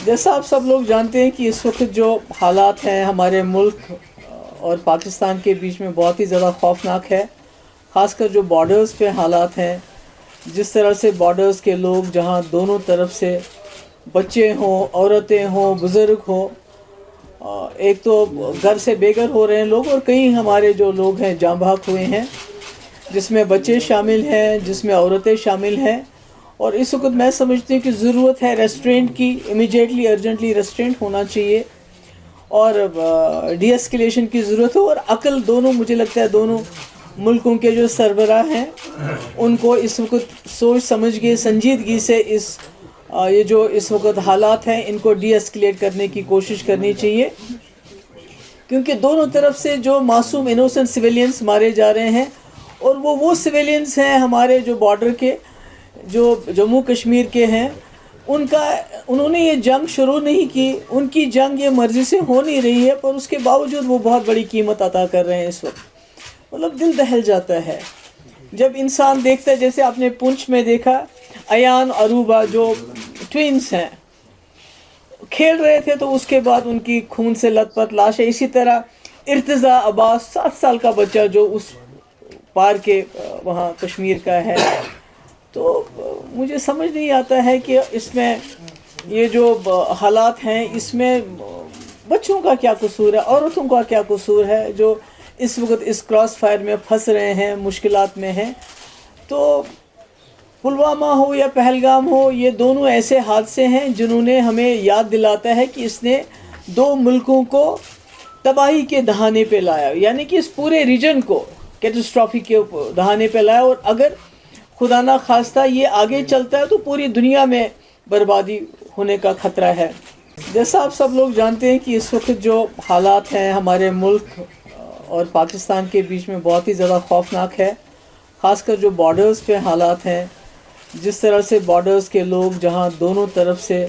जैसा आप सब लोग जानते हैं कि इस वक्त जो हालात हैं हमारे मुल्क और पाकिस्तान के बीच में बहुत ही ज़्यादा खौफनाक है। ख़ासकर जो बॉर्डर्स पे हालात हैं, जिस तरह से बॉर्डर्स के लोग जहां दोनों तरफ से बच्चे हों, औरतें हों, बुज़ुर्ग हों, एक तो घर से बेघर हो रहे हैं लोग और कई हमारे जो लोग हैं जाँ बहक हुए हैं, जिसमें बच्चे शामिल हैं, जिसमें औरतें शामिल हैं। और इस वक्त मैं समझती हूँ कि ज़रूरत है रेस्ट्रेंट की, इमीडिएटली अर्जेंटली रेस्ट्रेंट होना चाहिए और डी एस्केलेशन की ज़रूरत है। और अकल दोनों, मुझे लगता है दोनों मुल्कों के जो सरबराह हैं उनको इस वक्त सोच समझ के संजीदगी से ये जो इस वक्त हालात हैं इनको डी एस्केलेट करने की कोशिश करनी चाहिए, क्योंकि दोनों तरफ से जो मासूम इनोसेंट सिविलियंस मारे जा रहे हैं और वो सिविलियंस हैं हमारे जो बॉर्डर के, जो जम्मू कश्मीर के हैं। उन्होंने ये जंग शुरू नहीं की, उनकी जंग ये मर्ज़ी से हो नहीं रही है, पर उसके बावजूद वो बहुत बड़ी कीमत अता कर रहे हैं इस वक्त। मतलब दिल दहल जाता है जब इंसान देखता है। जैसे आपने पुंछ में देखा, अयान अरूबा जो ट्विंस हैं खेल रहे थे, तो उसके बाद उनकी खून से लथपथ लाश है। इसी तरह इर्तिज़ा अब्बास 7 साल का बच्चा जो उस पार के वहाँ कश्मीर का है। तो मुझे समझ नहीं आता है कि इसमें ये जो हालात हैं इसमें बच्चों का क्या कसूर है, औरतों का क्या कसूर है जो इस वक्त इस क्रॉस फायर में फंस रहे हैं, मुश्किलात में हैं। तो पुलवामा हो या पहलगाम हो, ये दोनों ऐसे हादसे हैं जिन्होंने हमें याद दिलाता है कि इसने दो मुल्कों को तबाही के दहाने पे लाया, यानी कि इस पूरे रीजन को कैटास्ट्रॉफी के दहाने पे लाया। और अगर खुदा ना खास्ता ये आगे चलता है तो पूरी दुनिया में बर्बादी होने का ख़तरा है। जैसा आप सब लोग जानते हैं कि इस वक्त जो हालात हैं हमारे मुल्क और पाकिस्तान के बीच में बहुत ही ज़्यादा खौफनाक है। ख़ासकर जो बॉर्डर्स पे हालात हैं, जिस तरह से बॉर्डर्स के लोग जहां दोनों तरफ से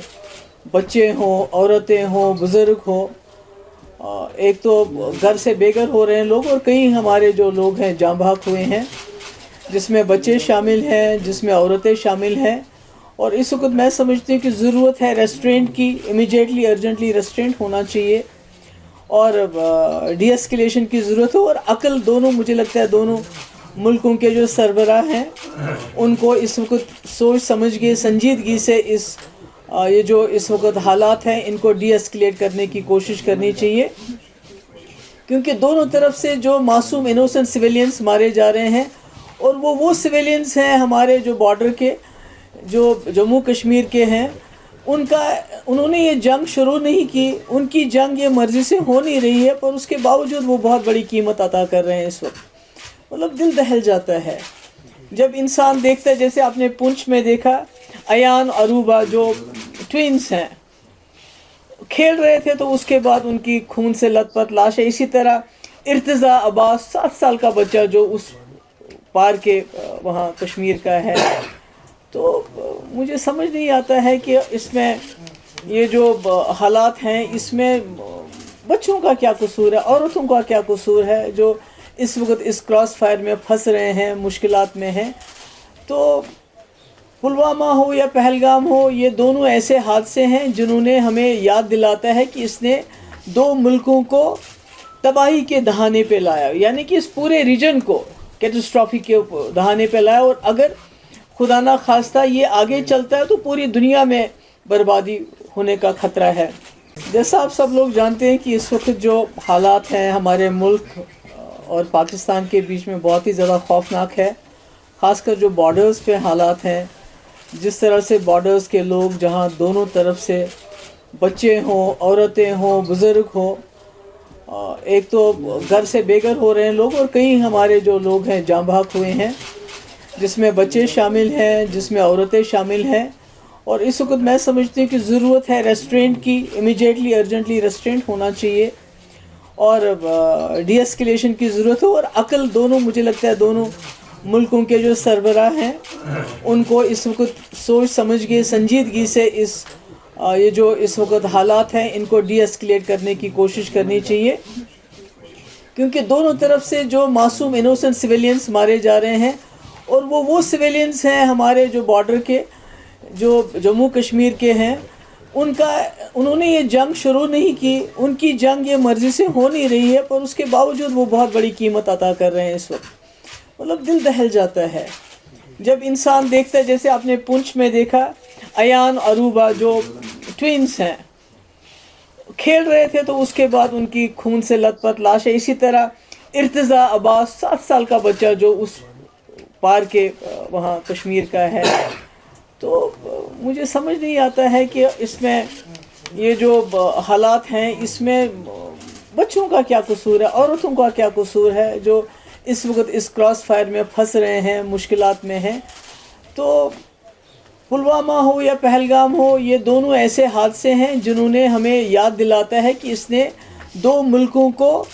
बच्चे हों, औरतें हों, बुज़ुर्ग हों, एक तो घर से बेघर हो रहे हैं लोग और कई हमारे जो लोग हैं जाँ बहक हुए हैं, जिसमें बच्चे शामिल हैं, जिसमें औरतें शामिल हैं। और इस वक्त मैं समझती हूँ कि ज़रूरत है रेस्ट्रेंट की, इमीडिएटली अर्जेंटली रेस्ट्रेंट होना चाहिए और डी एस्केलेशन की ज़रूरत है। और अकल दोनों, मुझे लगता है दोनों मुल्कों के जो सरबराह हैं उनको इस वक्त सोच समझ के संजीदगी से ये जो इस वक्त हालात हैं इनको डी एस्केलेट करने की कोशिश करनी चाहिए, क्योंकि दोनों तरफ से जो मासूम इनोसेंट सिविलियंस मारे जा रहे हैं और वो सिविलियंस हैं हमारे जो बॉर्डर के, जो जम्मू कश्मीर के हैं। उन्होंने ये जंग शुरू नहीं की, उनकी जंग ये मर्ज़ी से हो नहीं रही है, पर उसके बावजूद वो बहुत बड़ी कीमत अता कर रहे हैं इस वक्त। मतलब दिल दहल जाता है जब इंसान देखता है। जैसे आपने पुंछ में देखा, अयान अरूबा जो ट्विंस हैं खेल रहे थे, तो उसके बाद उनकी खून से लथपथ लाश है। इसी तरह इर्तिज़ा अब्बास 7 साल का बच्चा जो उस पार के वहाँ कश्मीर का है। तो मुझे समझ नहीं आता है कि इसमें ये जो हालात हैं इसमें बच्चों का क्या कसूर है, औरतों का क्या कसूर है जो इस वक्त इस क्रॉस फायर में फंस रहे हैं, मुश्किलात में हैं। तो पुलवामा हो या पहलगाम हो, ये दोनों ऐसे हादसे हैं जिन्होंने हमें याद दिलाता है कि इसने दो मुल्कों को तबाही के दहाने पे लाया, यानी कि इस पूरे रीजन को कैटास्ट्रॉफी के दहाने पे लाया। और अगर खुदा ना खास्ता ये आगे चलता है तो पूरी दुनिया में बर्बादी होने का ख़तरा है। जैसा आप सब लोग जानते हैं कि इस वक्त जो हालात हैं हमारे मुल्क और पाकिस्तान के बीच में बहुत ही ज़्यादा खौफनाक है। ख़ासकर जो बॉर्डर्स पे हालात हैं, जिस तरह से बॉर्डर्स के लोग जहां दोनों तरफ से बच्चे हों, औरतें हों, बुज़ुर्ग हों, एक तो घर से बेघर हो रहे हैं लोग और कई हमारे जो लोग हैं जाँ बहक हुए हैं, जिसमें बच्चे शामिल हैं, जिसमें औरतें शामिल हैं। और इस वक्त मैं समझती हूँ कि ज़रूरत है रेस्ट्रेंट की, इमीडिएटली अर्जेंटली रेस्ट्रेंट होना चाहिए और डी एस्केलेशन की ज़रूरत है। और अकल दोनों, मुझे लगता है दोनों मुल्कों के जो सरबराह हैं उनको इस वक्त सोच समझ के संजीदगी से ये जो इस वक्त हालात हैं इनको डी एस्केलेट करने की कोशिश करनी चाहिए, क्योंकि दोनों तरफ से जो मासूम इनोसेंट सिविलियंस मारे जा रहे हैं और वो सिविलियंस हैं हमारे जो बॉर्डर के, जो जम्मू कश्मीर के हैं। انہوں نے یہ جنگ شروع نہیں کی، ان کی جنگ یہ مرضی سے ہو نہیں رہی ہے، پر اس کے باوجود وہ بہت بڑی قیمت عطا کر رہے ہیں اس وقت۔ مطلب دل دہل جاتا ہے جب انسان دیکھتا ہے، جیسے آپ نے پونچھ میں دیکھا ایان اروبا جو ٹوینز ہیں کھیل رہے تھے، تو اس کے بعد ان کی خون سے لت پت لاش ہے۔ اسی طرح ارتضا عباس 7 سال کا بچہ جو اس پار کے وہاں کشمیر کا ہے، تو مجھے سمجھ نہیں آتا ہے کہ اس میں یہ جو حالات ہیں اس میں بچوں کا کیا قصور ہے، عورتوں کا کیا قصور ہے جو اس وقت اس کراس فائر میں پھنس رہے ہیں، مشکلات میں ہیں۔ تو پلوامہ ہو یا پہلگام ہو، یہ دونوں ایسے حادثے ہیں جنہوں نے ہمیں یاد دلاتا ہے کہ اس نے 2 ملکوں کو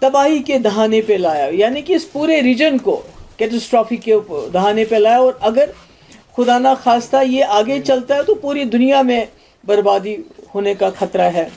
تباہی کے دہانے پہ لایا، یعنی کہ اس پورے ریجن کو کیٹاسٹرافی کے دہانے پہ لایا، اور اگر خدا نہ خواستہ یہ آگے چلتا ہے تو پوری دنیا میں بربادی ہونے کا خطرہ ہے۔